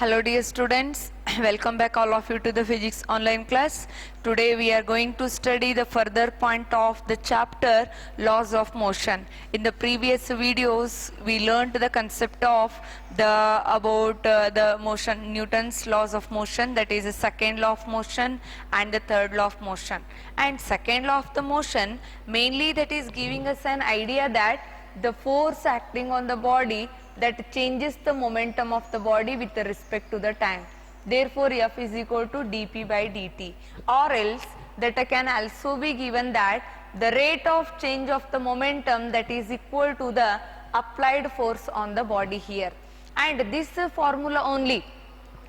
Hello dear students, welcome back all of you to the physics online class. Today we are going to study the further point of the chapter laws of motion. In the previous videos we learned the concept of the motion, Newton's laws of motion, that is the second law of motion and the third law of motion. And second law of the motion mainly that is giving us an idea that the force acting on the body that changes the momentum of the body with respect to the time. Therefore, F is equal to dP by dt, or else that can also be given that the rate of change of the momentum that is equal to the applied force on the body here. And this formula only,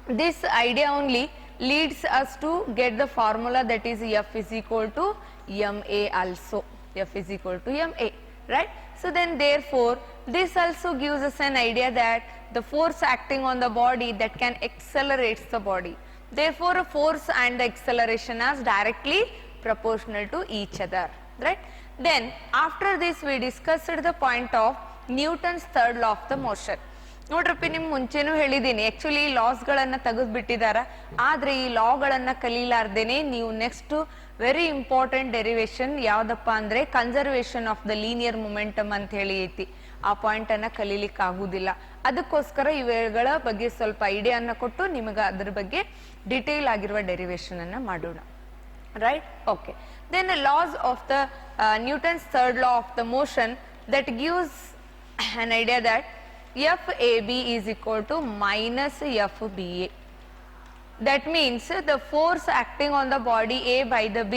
this idea only leads us to get the formula that is F is equal to ma also. F is equal to ma, right? So then therefore this also gives us an idea that the force acting on the body that can accelerates the body. Therefore a force and the acceleration are directly proportional to each other, right? Then after this we discussed the point of Newton's third law of the motion. ನೋಡ್ರಪ್ಪಿ ನಿಮ್ಗೆ ಮುಂಚೆನೂ ಹೇಳಿದ್ದೀನಿ, actually ಈ ಲಾಸ್ಗಳನ್ನು ತೆಗೆದುಬಿಟ್ಟಿದಾರ, ಆದರೆ ಈ ಲಾಗಳನ್ನು ಕಲೀಲಾರ್ದೇನೆ ನೀವು next very important derivation ಯಾವುದಪ್ಪ ಅಂದರೆ conservation of the linear momentum ಅಂತ ಹೇಳಿ ಐತಿ. ಆ ಪಾಯಿಂಟನ್ನು ಕಲೀಲಿಕ್ಕೆ ಆಗುವುದಿಲ್ಲ. ಅದಕ್ಕೋಸ್ಕರ ಇವುಗಳ ಬಗ್ಗೆ ಸ್ವಲ್ಪ ಐಡಿಯಾನ ಕೊಟ್ಟು ನಿಮಗೆ ಅದರ ಬಗ್ಗೆ ಡಿಟೇಲ್ ಆಗಿರುವ ಡೆರಿವೇಶನ್ ಅನ್ನು ಮಾಡೋಣ, right? Okay, then laws of the Newton's third law of the motion that gives an idea that FAB is equal to minus FBA. That means the force acting on the body A by the B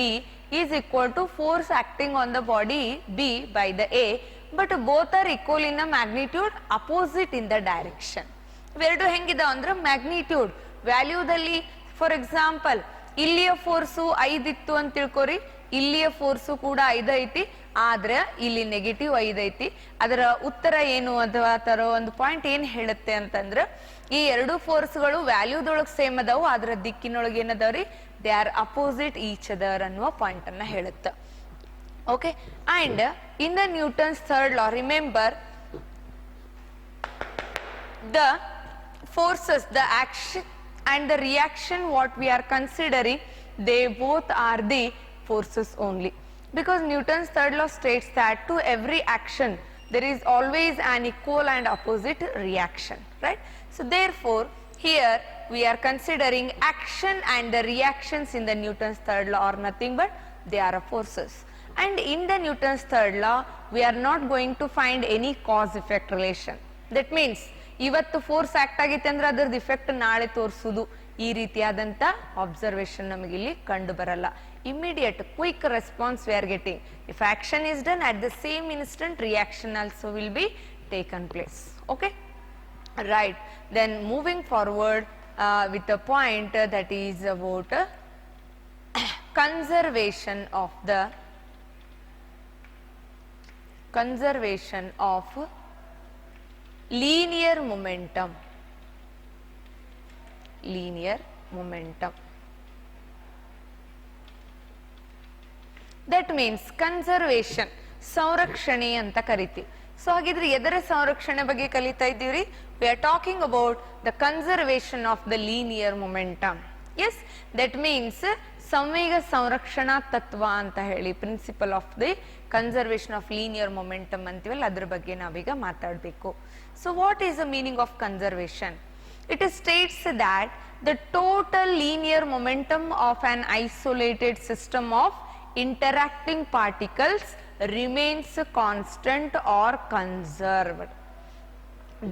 is equal to force acting on the body B by the A, but both are equal in the magnitude, opposite in the direction. ಇವೆರಡು ಹೆಂಗಿದೆ ಅಂದ್ರೆ magnitude ವ್ಯಾಲ್ಯೂದಲ್ಲಿ, for example ಇಲ್ಲಿಯ force 5 ಇತ್ತು ಅಂತ ತಿಳ್ಕೊರಿ, ಇಲ್ಲಿಯ force ಕೂಡ 5 ಐತಿ, ಆದ್ರೆ ಇಲ್ಲಿ ನೆಗೆಟಿವ್ 5 ಐತಿ. ಅದರ ಉತ್ತರ ಏನು ಅಥವಾ ತರ ಒಂದು ಪಾಯಿಂಟ್ ಏನ್ ಹೇಳುತ್ತೆ ಅಂತಂದ್ರೆ ಈ ಎರಡು ಫೋರ್ಸ್ಗಳು ವ್ಯಾಲ್ಯೂದೊಳಗೆ ಸೇಮ್ ಅದಾವು, ಅದರ ದಿಕ್ಕಿನೊಳಗೆ ಏನದಾವ್ರಿ, they are opposite each other ಅನ್ನುವ ಪಾಯಿಂಟ್ ಅನ್ನ ಹೇಳುತ್ತೆ. Okay, and in the Newton's third law remember the forces, the action and the reaction what we are considering, they both are the forces only, because Newton's third law states that to every action there is always an equal and opposite reaction, right? So therefore here we are considering action and the reactions in the Newton's third law are nothing but they are forces. And in the Newton's third law we are not going to find any cause effect relation. That means ಇವತ್ತು force act ಆಗಿತ್ತೆ ಅಂದ್ರೆ ಅದ್ರದ್ದು effect ನಾಳೆ ತೋರಿಸುದು, ಈ ರೀತಿಯಾದಂತ observation ನಮಗಿಲ್ಲಿ ಕಂಡು ಬರಲ್ಲ. Immediate quick response we are getting. If action is done at the same instant reaction also will be taken place. Okay, right. Then moving forward with a point that is about conservation of linear momentum. That means conservation, ಸಂರಕ್ಷಣೆ ಅಂತ ಕರಿತೀವಿ. So ಹಾಗಿದ್ರೆ ಎದರ ಸಂರಕ್ಷಣೆ ಬಗ್ಗೆ ಕಲಿತಾ ಇದ್ದೀವಿ? we are talking about the conservation of the linear momentum. yes, that means ಸಂವೇಗ ಸಂರಕ್ಷಣಾ ತತ್ವ ಅಂತ ಹೇಳಿ, principle of the conservation of linear momentum ಅಂತೀವಲ್ಲ, ಅದ್ರ ಬಗ್ಗೆ ನಾವೀಗ ಮಾತಾಡಬೇಕು. So what is the meaning of conservation? It states that the total linear momentum of an isolated system of interacting particles remains constant or conserved.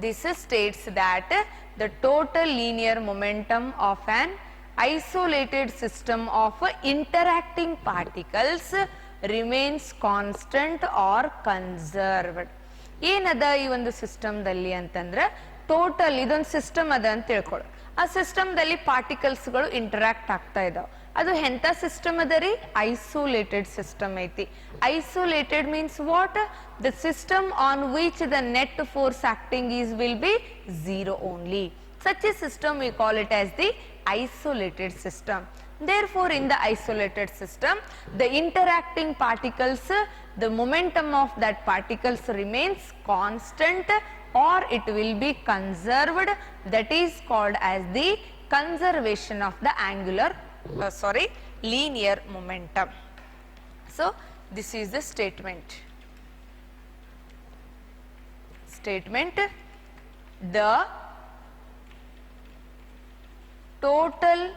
This states that the total linear momentum of an isolated system of interacting particles remains constant or conserved. ಏನದ ಈ ಒಂದು ಸಿಸ್ಟಮ್ದಲ್ಲಿ ಅಂತಂದ್ರೆ, total ಇದೊಂದು system ಅದ ಅಂತ ತಿಳ್ಕೊಳ್ಳಿ. ಆ ಸಿಸ್ಟಮ್ದಲ್ಲಿ ಪಾರ್ಟಿಕಲ್ಸ್ಗಳು interact ಆಗ್ತಾ ಇದಾವೆ. ಅದು ಎಂಥ ಸಿಸ್ಟಮ್ ಅದ ರೀ? ಐಸೋಲೇಟೆಡ್ ಸಿಸ್ಟಮ್ ಐತಿ. Isolated means what? The system on which the net force acting is will be 0 only. Such a system we call it as the isolated system. Therefore in the isolated system the interacting particles, the momentum of that particles remains constant or it will be conserved. That is called as the conservation of the linear momentum. So this is the statement. The total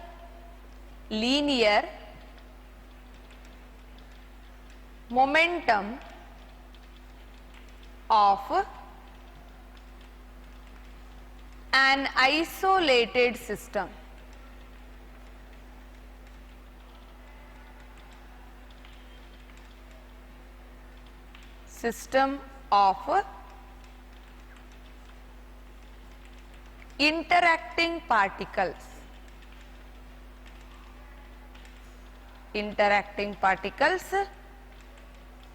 linear momentum of an isolated system of interacting particles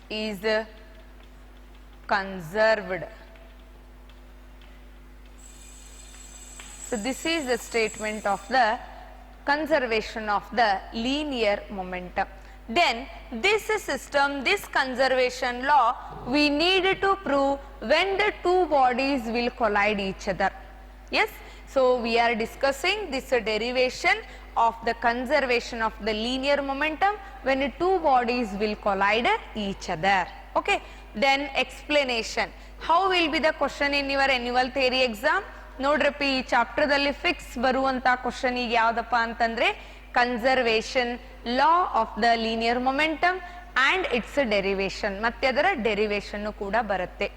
is conserved. So this is the statement of the conservation of the linear momentum. Then this system, this conservation law, we need to prove when the two bodies will collide each other. Yes, so we are discussing this derivation of the conservation of the linear momentum when two bodies will collide each other. Okay, then explanation. How will be the question in your annual theory exam? ನೋಡ್ರಪ್ಪಿ ಈ chapter ದಲ್ಲಿ fix ಬರುವಂತ question ಈಗ ಯಾವ್ದಪ್ಪ ಅಂತಂದ್ರೆ conservation law of the linear momentum and it's derivation, ಮತ್ತೆ ಅದರ derivation ಕೂಡ ಬರುತ್ತೆ.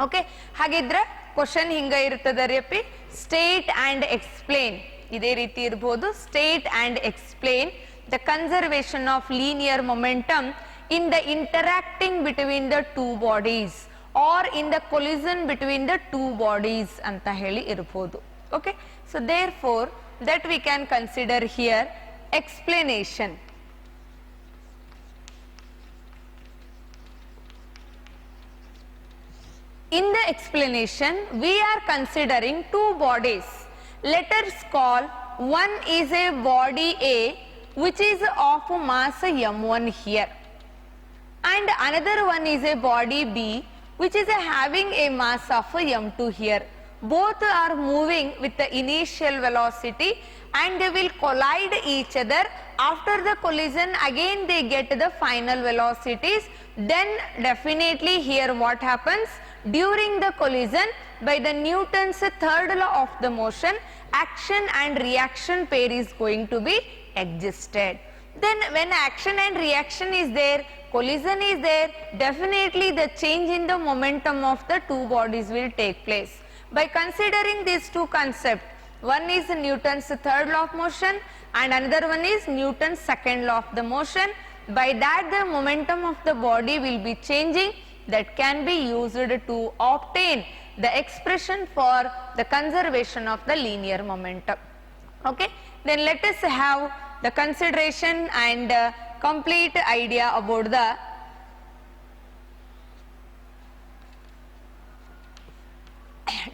ಓಕೆ, ಹಾಗಿದ್ರೆ ಕ್ವಶನ್ ಹಿಂಗ ಇರ್ತದೆ ಅಪ್ಪಿ, ಸ್ಟೇಟ್ ಅಂಡ್ ಎಕ್ಸ್ಪ್ಲೇನ್, ಇದೇ ರೀತಿ ಇರಬಹುದು. State and explain the conservation of linear momentum in the interacting between the two bodies or in the collision between the two bodies anta heli irbodu. Okay, so therefore that we can consider here explanation. In the explanation we are considering two bodies. Let us call one is a body A which is of mass m1 here, and another one is a body B which is having a mass of m2 here. Both are moving with the initial velocity and they will collide each other. After the collision again they get the final velocities. Then definitely here what happens? During the collision, by the Newton's third law of the motion, action and reaction pair is going to be existed. Then when action and reaction is there, collision is there, definitely the change in the momentum of the two bodies will take place. By considering these two concepts, one is Newton's third law of motion and another one is Newton's second law of the motion. By that the momentum of the body will be changing, that can be used to obtain the expression for the conservation of the linear momentum. Okay, then let us have the consideration and complete idea about the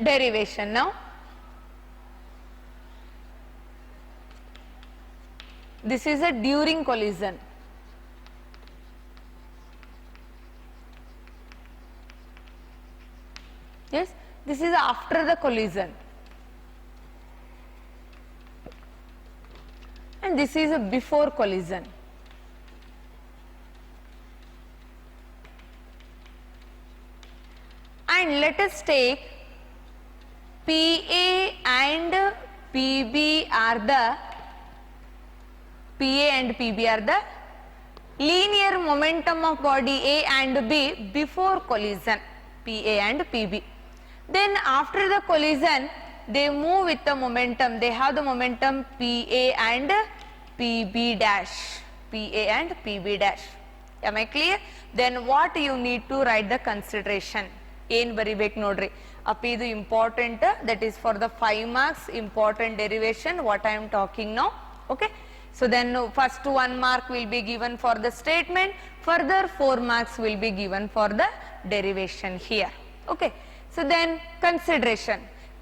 derivation now. This is a during collision. Yes, this is after the collision. And this is a before collision. And let us take PA and PB are the linear momentum of body A and B before collision, PA and PB. Then after the collision they move with the momentum, they have the momentum PA and PB dash, PA and PB dash. Am I clear? Then what you need to write the consideration? ಏನು ಬರಿಬೇಕು ನೋಡ್ರಿ ಅಪ್ಪ, ಇದು important, that is for the 5 marks important derivation what I am talking now. Okay, so then first 1 mark will be given for the statement, further 4 marks will be given for the derivation here. Okay, so then consideration.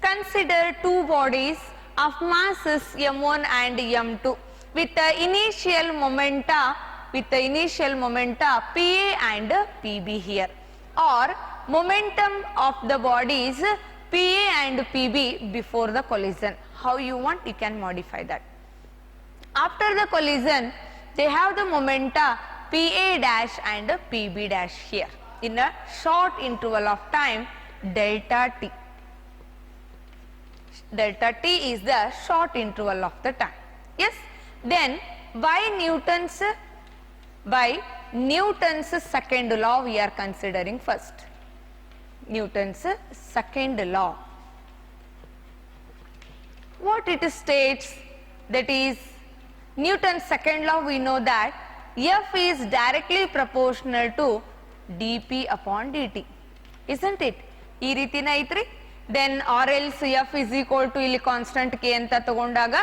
Consider two bodies of masses m1 and m2 with the initial momenta PA and PB here, or momentum of the bodies PA and PB before the collision. How you want, you can modify that. After the collision, they have the momenta PA dash and PB dash here in a short interval of time delta t. Delta t is the short interval of the time. Yes. Then by Newton's second law we are considering first. Newton's second law. What it states, that is Newton's second law, we know that F is directly proportional to dp upon dt, isn't it? ಈ ರೀತಿನ ಐತ್ರಿ. Then or else F is equal to ಇಲ್ಲಿ constant k ಅಂತ ತಗೊಂಡಾಗ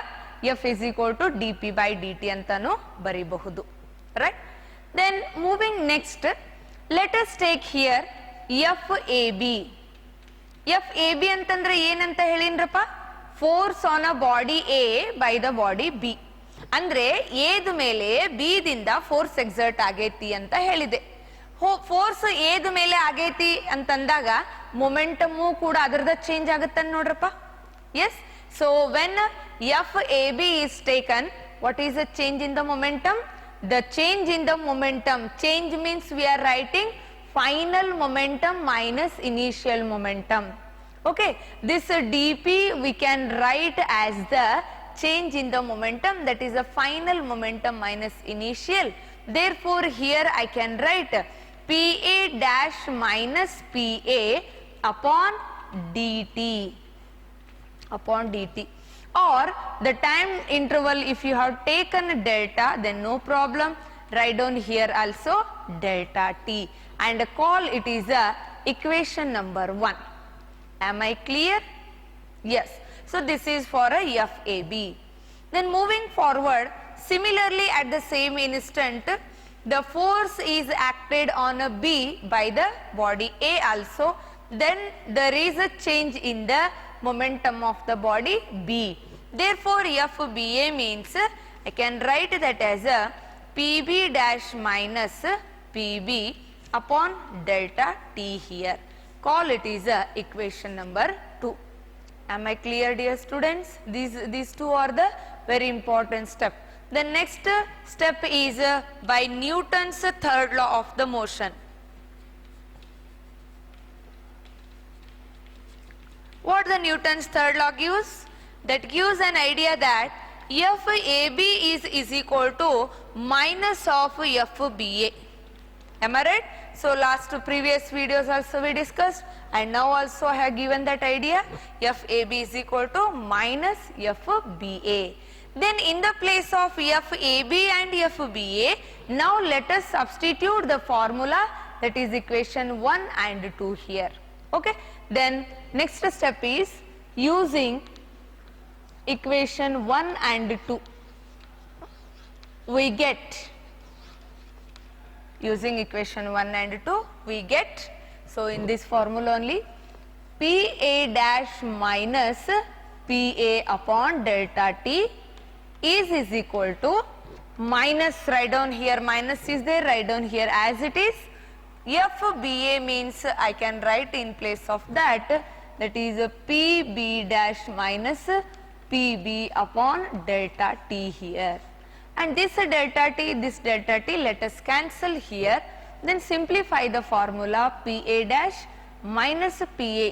F is equal to dp by dt ಅಂತಾನು ಬರೀಬಹುದು. Right? Then moving next, let us take here FAB. FAB ಅಂತಂದ್ರೆ ಏನಂತ ಹೇಳಿನ್ರಪ್ಪ? Force on a body A by the body B. ಅಂದ್ರೆ ಏದ ಮೇಲೆ B ದಿಂದ force exert ಆಗೈತಿ ಅಂತ ಹೇಳಿದೆ. ಫೋರ್ಸ್ ಏದ ಮೇಲೆ ಆಗೈತಿ ಅಂತಂದಾಗ ಮೊಮೆಂಟಮ್ ಕೂಡ ಅದರದ ಚೇಂಜ್ ಆಗುತ್ತೆ ನೋಡ್ರಪ್ಪ. Yes, so when FAB is taken, what is the change in the momentum? The change in the momentum, change means we are writing final momentum minus initial momentum. Okay, this dp we can write as the change in the momentum, that is the final momentum minus initial. Therefore here I can write PA dash minus PA upon dt, or the time interval, if you have taken delta, then no problem, write down here also delta t and call it is a equation number 1. Am I clear? Yes. So this is for a FAB. Then moving forward, similarly at the same instant, the force is acted on a B by the body A also. Then there is a change in the momentum of the body B. Therefore FBA means I can write that as a PB dash minus PB upon delta t here. Call it is a equation number 2. Am I clear, dear students? These two are the very important step. The next step is by Newton's third law of the motion. What the Newton's third law gives? That gives an idea that FAB is equal to minus of FBA. Am I right? So last previous videos also we discussed, and now also I have given that idea. FAB is equal to minus FBA. Then in the place of FAB and FBA, now let us substitute the formula, that is equation 1 and 2 here. Okay. Then next step is using equation 1 and 2. We get, using equation 1 and 2, we get, so in this formula only, PA dash minus PA upon delta t is equal to minus, write down here, minus is there, write down here as it is. FBA means I can write in place of that, that is PB dash minus PB upon delta t here. And this delta t, let us cancel here. Then simplify the formula, PA dash minus PA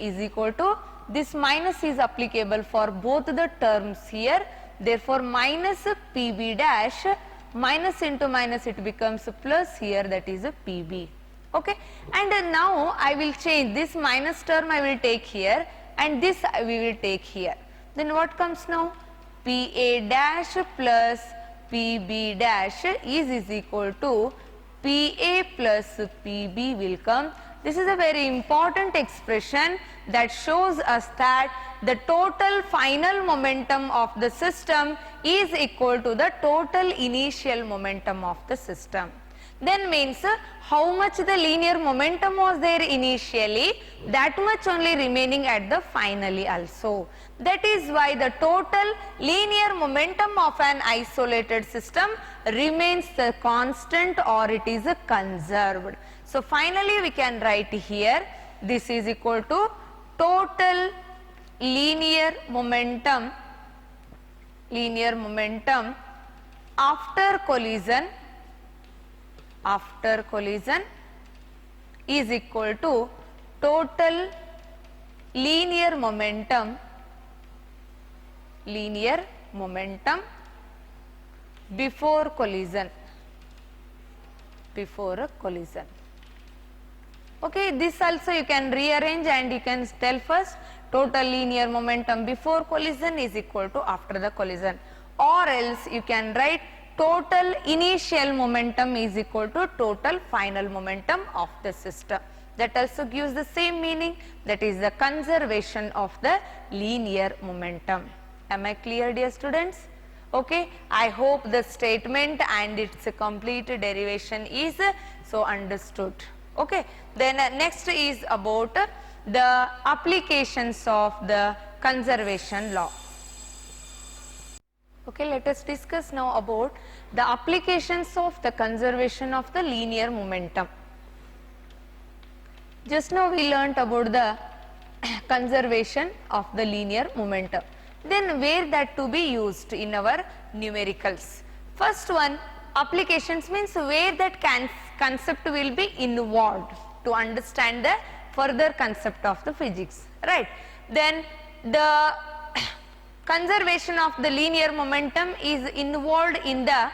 is equal to, this minus is applicable for both the terms here. Therefore minus PB dash, minus into minus it becomes plus here, that is PB. Okay. And now I will change this minus term, I will take here, and this we will take here. Then what comes now? PA dash plus PB dash is equal to PA plus PB will come. This is a very important expression that shows us that the total final momentum of the system is equal to the total initial momentum of the system. Then means how much the linear momentum was there initially, that much only remaining at the finally also. That is why the total linear momentum of an isolated system remains the constant or it is conserved. So finally we can write here, this is equal to total linear momentum after collision is equal to total linear momentum before collision. Okay, this also you can rearrange and you can tell first total linear momentum before collision is equal to after the collision, or else you can write total initial momentum is equal to total final momentum of the system. That also gives the same meaning, that is the conservation of the linear momentum. Am I clear, dear students? Okay, I hope the statement and its complete derivation is so understood. Okay, then next is about the applications of the conservation law. Okay, let us discuss now about the applications of the conservation of the linear momentum. Just now we learnt about the conservation of the linear momentum. Then where that to be used in our numericals. First one, applications means where that concept will be involved to understand the further concept of the physics, right? Then the conservation of the linear momentum is involved in the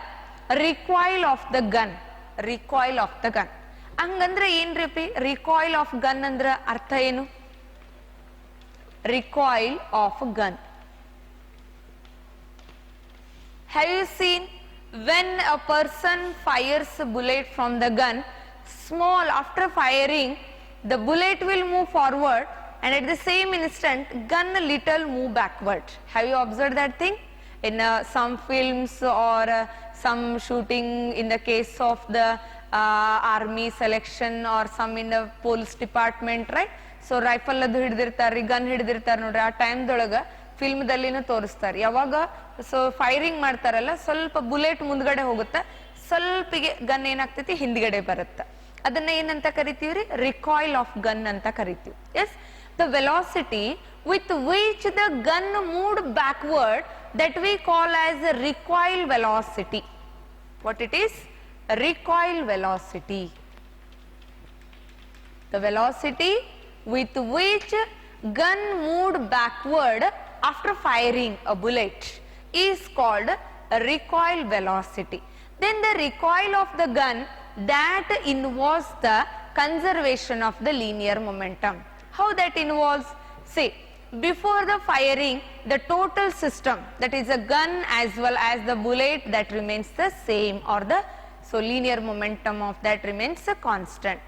recoil of the gun. ಹಂಗಂದ್ರೆ ಏನ್ರಿ recoil of gun ಅಂದ್ರೆ ಅರ್ಥ ಏನು? recoil of gun. Have you seen when a person fires a bullet from the gun, after firing the bullet will move forward and at the same instant gun little move backward. Have you observed that thing? In some films or some shooting in the case of the army selection or some in the police department, right? So rifle adu hididirtari, gun hididirtari nodri, ಆ time ದೊಳಗ film ದಲ್ಲಿನೂ ತೋರಿಸ್ತಾರೆ. ಯಾವಾಗ so firing ಮಾಡ್ತಾರಲ್ಲ, ಸ್ವಲ್ಪ bullet ಮುಂದ್ಗಡೆ ಹೋಗುತ್ತೆ, ಸ್ವಲ್ಪಿಗೆ gun ಏನಾಗ್ತೈತಿ ಹಿಂದ್ಗಡೆ ಬರುತ್ತೆ. ಅದನ್ನ ಏನಂತ ಕರಿತೀವ್ರಿ? ರಿಕಾಯಿಲ್ ಆಫ್ ಗನ್ ಅಂತ ಕರಿತೀವಿ. Yes, the velocity with which the gun moved backward, that we call as recoil velocity. What it is? Recoil velocity. The velocity with which gun moved backward after firing a bullet is called a recoil velocity. Then the recoil of the gun, that involves the conservation of the linear momentum. How that involves? Say, before the firing, the total system, that is a gun as well as the bullet, that remains the same, or the linear momentum of that remains a constant.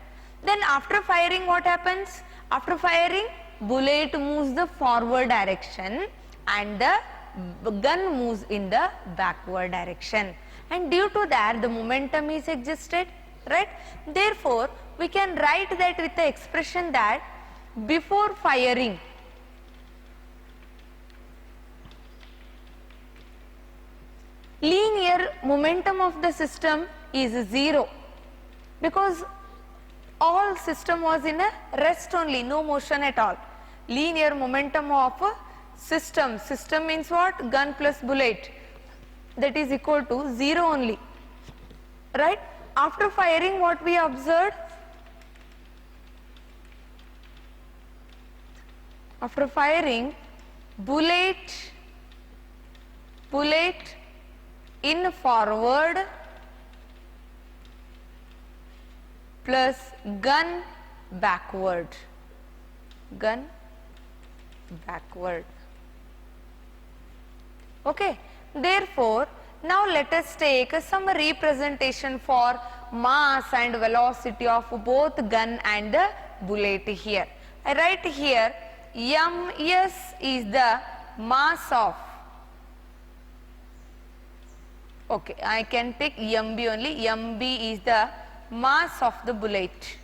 Then after firing, what happens? After firing, bullet moves the forward direction and the gun moves in the backward direction, and due to that the momentum is existed, right? Therefore we can write that with the expression that before firing, linear momentum of the system is 0, because all system was in a rest only, no motion at all. Linear momentum of a system means what? Gun plus bullet, that is equal to 0 only, right? After firing, what we observed? After firing, bullet in forward plus gun backward. Okay, therefore now let us take some representation for mass and velocity of both gun and the bullet here. I write here ms is the mass of, okay, I can take mb only. mb is the mass of the bullet,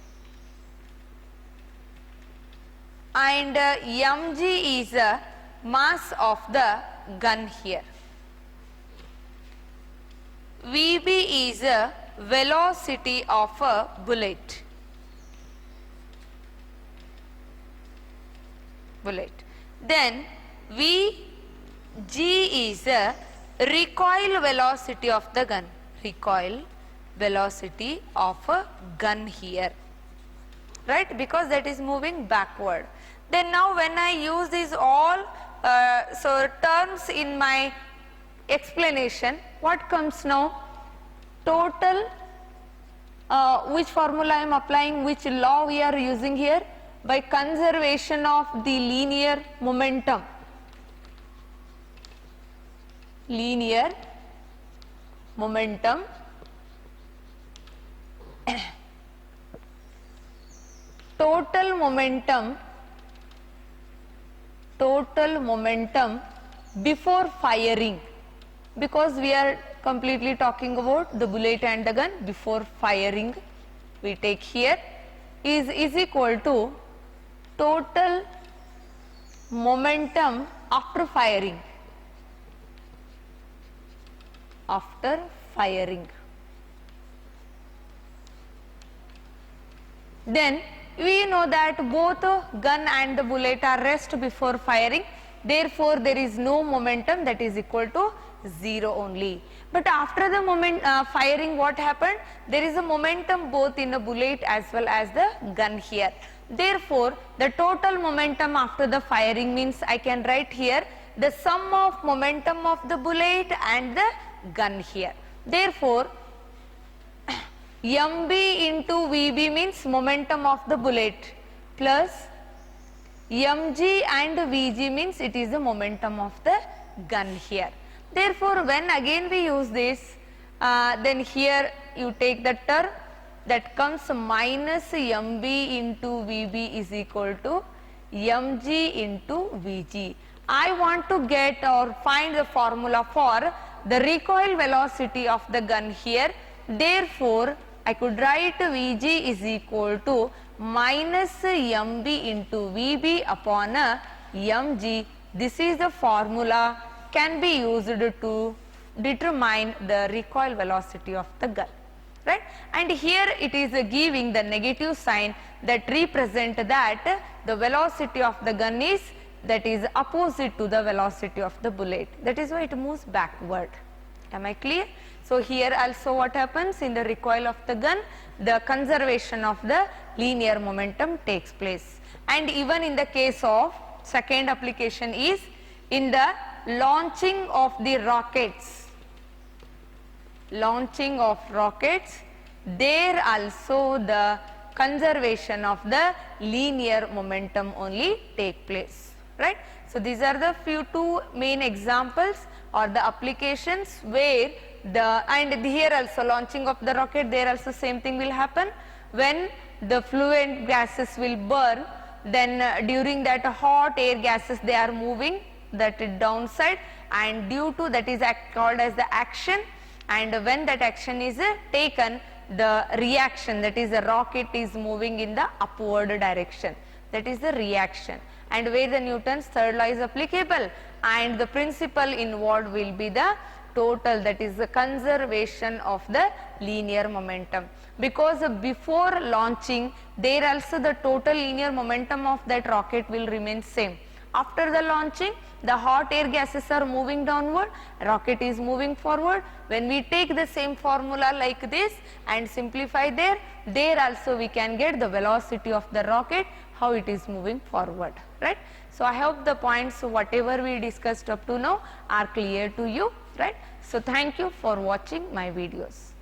and mg is the mass of the gun here. Vb is the velocity of a bullet. then Vg is the recoil velocity of the gun, recoil velocity of a gun here, right, because that is moving backward. Then now when I use these all terms in my explanation, what comes now? Total, which formula I am applying, which law we are using here? By conservation of the linear momentum. Linear momentum total momentum before firing, because we are completely talking about the bullet and the gun. Before firing we take here is equal to total momentum after firing. After firing, then we know that both gun and the bullet are rest before firing, therefore there is no momentum, that is equal to 0 only. But after the firing, what happened? There is a momentum both in the bullet as well as the gun here. Therefore the total momentum after the firing means I can write here the sum of momentum of the bullet and the gun here. Therefore mb into vb means momentum of the bullet, plus mg and vg means it is the momentum of the gun here. Therefore when again we use this, then here you take the term that comes minus mb into vb is equal to mg into vg. I want to get or find the formula for the recoil velocity of the gun here. Therefore I could write Vg is equal to minus mb into vb upon mg. This is the formula can be used to determine the recoil velocity of the gun, right? And here it is giving the negative sign that represent that the velocity of the gun is opposite to the velocity of the bullet. That is why it moves backward. Am I clear? So here also what happens in the recoil of the gun, the conservation of the linear momentum takes place. And even in the case of second application is in the launching of the rockets. Launching of rockets, there also the conservation of the linear momentum only take place, right? So these are the two main examples or the applications where and here also launching of the rocket, there also same thing will happen. When the fluid gases will burn, then during that hot air gases they are moving that downside, and due to that is called as the action, and when that action is taken, the reaction, that is the rocket is moving in the upward direction, that is the reaction, and where the Newton's third law is applicable, and the principle involved will be the total, that is the conservation of the linear momentum, because before launching there also the total linear momentum of that rocket will remain same. After the launching, the hot air gases are moving downward, rocket is moving forward. When we take the same formula like this and simplify there also we can get the velocity of the rocket, how it is moving forward, right? So I hope the points whatever we discussed up to now are clear to you, right? So thank you for watching my videos.